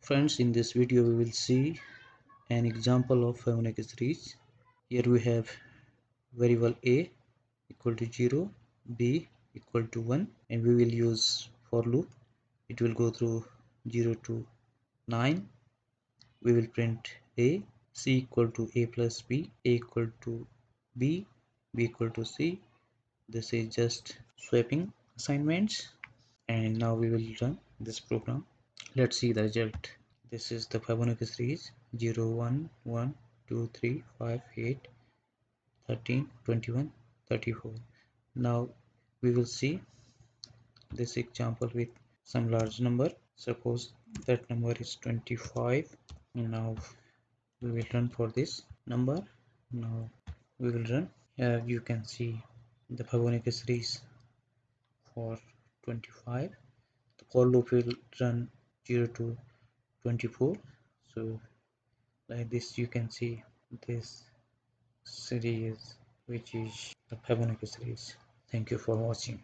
Friends, in this video we will see an example of Fibonacci series. Here we have variable a equal to 0, b equal to 1, and we will use for loop. It will go through 0 to 9. We will print a, c equal to a plus b, a equal to b, b equal to c. This is just swapping assignments, and now we will run this program. Let's see the result. This is the Fibonacci series 0, 1, 1, 2, 3, 5, 8, 13, 21, 34. Now we will see this example with some large number. Suppose that number is 25. Now we will run for this number. Now we will run. Here you can see the Fibonacci series for 25. The for loop will run 0 to 24. So like this you can see this series, which is the Fibonacci series. Thank you for watching.